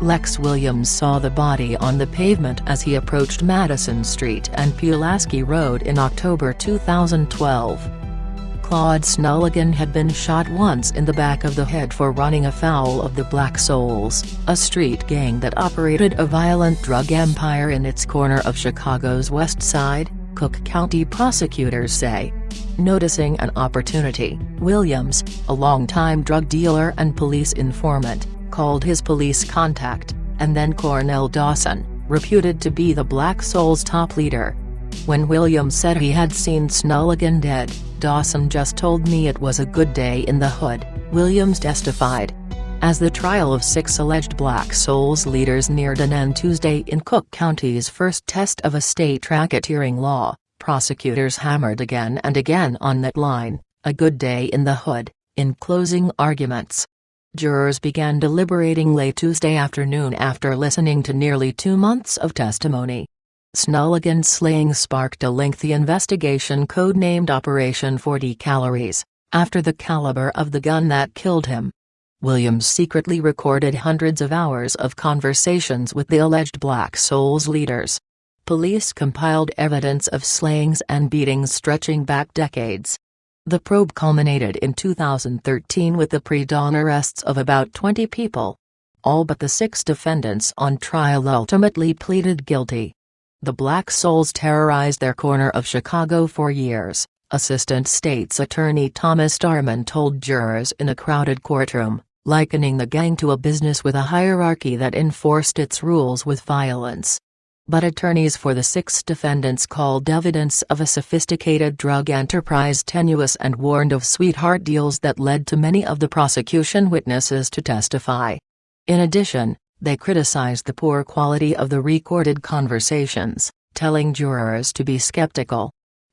Lex Williams saw the body on the pavement as he approached Madison Street and Pulaski Road in October 2012. Claude Snulligan had been shot once in the back of the head for running afoul of the Black Souls, a street gang that operated a violent drug empire in its corner of Chicago's West Side, Cook County prosecutors say. Noticing an opportunity, Williams, a longtime drug dealer and police informant, called his police contact, and then Cornell Dawson, reputed to be the Black Souls' top leader. When Williams said he had seen Snulligan dead, "Dawson just told me it was a good day in the hood," Williams testified. As the trial of 6 alleged Black Souls leaders neared an end Tuesday in Cook County's first test of a state racketeering law, prosecutors hammered again and again on that line, "a good day in the hood," in closing arguments. Jurors began deliberating late Tuesday afternoon after listening to nearly 2 months of testimony. Snulligan's slaying sparked a lengthy investigation codenamed Operation 40 Calories, after the caliber of the gun that killed him. Williams secretly recorded hundreds of hours of conversations with the alleged Black Souls leaders. Police compiled evidence of slayings and beatings stretching back decades. The probe culminated in 2013 with the pre-dawn arrests of about 20 people. All but the 6 defendants on trial ultimately pleaded guilty. The Black Souls terrorized their corner of Chicago for years, Assistant State's Attorney Thomas Darman told jurors in a crowded courtroom, likening the gang to a business with a hierarchy that enforced its rules with violence. But attorneys for the 6 defendants called evidence of a sophisticated drug enterprise tenuous and warned of sweetheart deals that led to many of the prosecution witnesses to testify. In addition, they criticized the poor quality of the recorded conversations, telling jurors to be skeptical.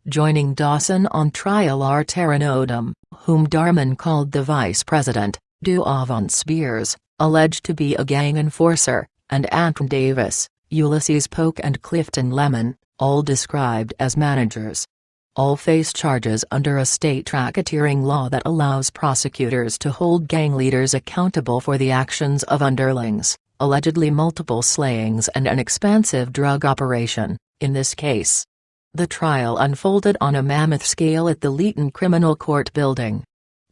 Joining Dawson on trial are Taron Odom, whom Darman called the vice president, Duavon Spears, alleged to be a gang enforcer, and Anton Davis, Ulysses Polk and Clifton Lemon, all described as managers. All face charges under a state racketeering law that allows prosecutors to hold gang leaders accountable for the actions of underlings, allegedly multiple slayings and an expansive drug operation, in this case. The trial unfolded on a mammoth scale at the Leeton Criminal Court building.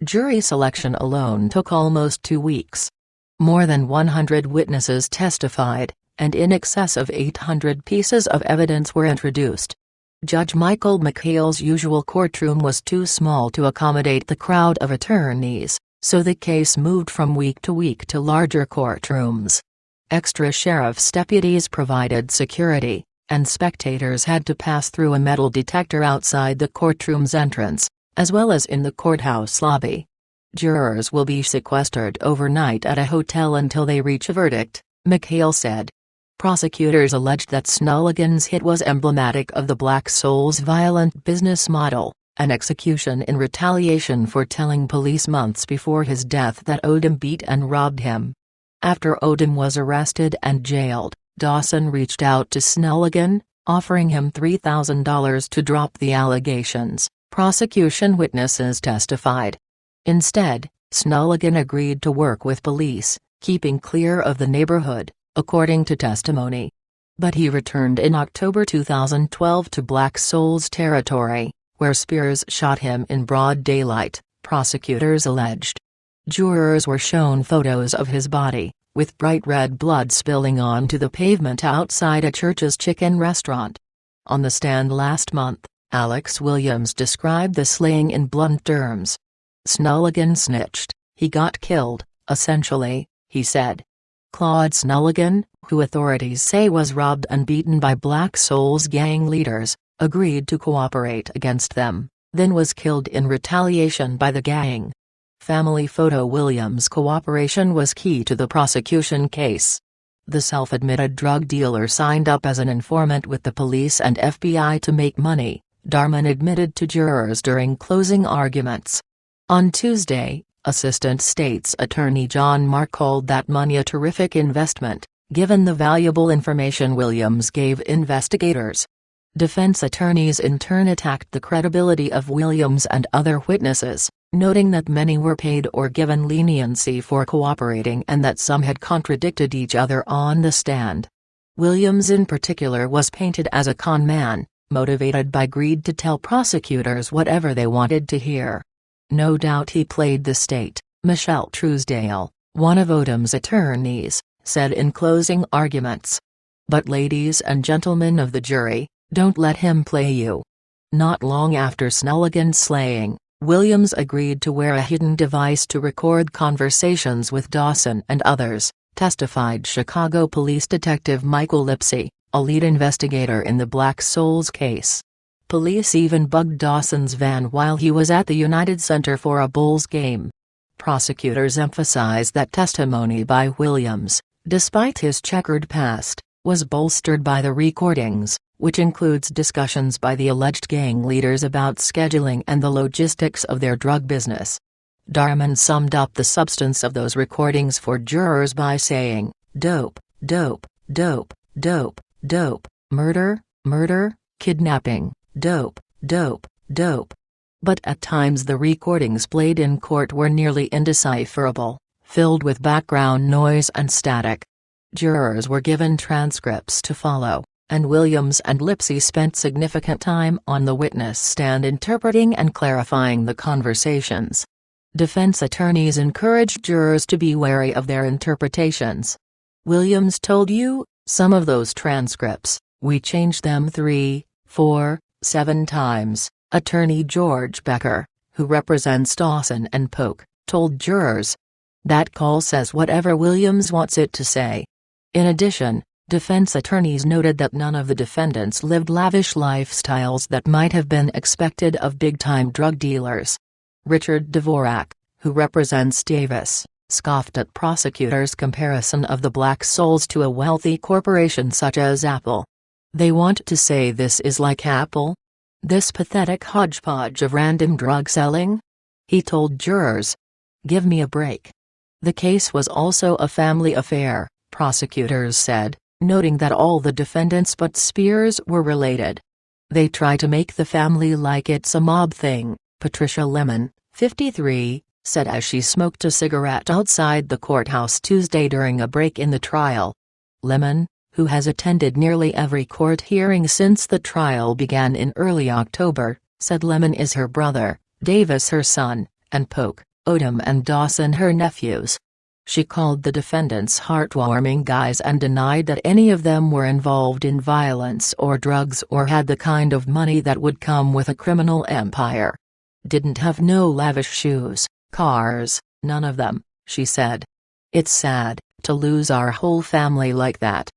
Jury selection alone took almost 2 weeks. More than 100 witnesses testified, and in excess of 800 pieces of evidence were introduced. Judge Michael McHale's usual courtroom was too small to accommodate the crowd of attorneys, so the case moved from week to larger courtrooms. Extra sheriff's deputies provided security, and spectators had to pass through a metal detector outside the courtroom's entrance, as well as in the courthouse lobby. Jurors will be sequestered overnight at a hotel until they reach a verdict, McHale said. Prosecutors alleged that Snulligan's hit was emblematic of the Black Souls' violent business model, an execution in retaliation for telling police months before his death that Odom beat and robbed him. After Odom was arrested and jailed, Dawson reached out to Snulligan, offering him $3,000 to drop the allegations, prosecution witnesses testified. Instead, Snulligan agreed to work with police, keeping clear of the neighborhood, according to testimony. But he returned in October 2012 to Black Souls territory, where Spears shot him in broad daylight, prosecutors alleged. Jurors were shown photos of his body, with bright red blood spilling onto the pavement outside a Church's Chicken restaurant. On the stand last month, Alex Williams described the slaying in blunt terms. "Snulligan snitched, he got killed, essentially," he said. Claude Snulligan, who authorities say was robbed and beaten by Black Souls gang leaders, agreed to cooperate against them, then was killed in retaliation by the gang. Family photo Williams' cooperation was key to the prosecution case. The self-admitted drug dealer signed up as an informant with the police and FBI to make money, Darman admitted to jurors during closing arguments. On Tuesday, Assistant State's Attorney John Mark called that money a terrific investment, given the valuable information Williams gave investigators. Defense attorneys in turn attacked the credibility of Williams and other witnesses, noting that many were paid or given leniency for cooperating and that some had contradicted each other on the stand. Williams in particular was painted as a con man, motivated by greed to tell prosecutors whatever they wanted to hear. No doubt he played the state, Michelle Truesdale, one of Odom's attorneys, said in closing arguments. But ladies and gentlemen of the jury, don't let him play you. Not long after Snelligan's slaying, Williams agreed to wear a hidden device to record conversations with Dawson and others, testified Chicago Police Detective Michael Lipsey, a lead investigator in the Black Souls case. Police even bugged Dawson's van while he was at the United Center for a Bulls game. Prosecutors emphasized that testimony by Williams, despite his checkered past, was bolstered by the recordings, which includes discussions by the alleged gang leaders about scheduling and the logistics of their drug business. Darman summed up the substance of those recordings for jurors by saying, "Dope, dope, dope, dope, dope, murder, murder, kidnapping, dope, dope, dope." But at times the recordings played in court were nearly indecipherable, filled with background noise and static. Jurors were given transcripts to follow, and Williams and Lipsey spent significant time on the witness stand interpreting and clarifying the conversations. Defense attorneys encouraged jurors to be wary of their interpretations. Williams told you, "Some of those transcripts, we changed them 3, 4, 7 times," attorney George Becker, who represents Dawson and Polk, told jurors. That call says whatever Williams wants it to say. In addition, defense attorneys noted that none of the defendants lived lavish lifestyles that might have been expected of big-time drug dealers. Richard Dvorak, who represents Davis, scoffed at prosecutors' comparison of the Black Souls to a wealthy corporation such as Apple. "They want to say this is like Apple? This pathetic hodgepodge of random drug selling?" he told jurors. "Give me a break." The case was also a family affair, prosecutors said, noting that all the defendants but Spears were related. "They try to make the family like it's a mob thing," Patricia Lemon, 53, said as she smoked a cigarette outside the courthouse Tuesday during a break in the trial. Lemon, who has attended nearly every court hearing since the trial began in early October, said Lemon is her brother, Davis her son, and Polk, Odom and Dawson her nephews. She called the defendants heartwarming guys and denied that any of them were involved in violence or drugs or had the kind of money that would come with a criminal empire. "Didn't have no lavish shoes, cars, none of them," she said. "It's sad to lose our whole family like that."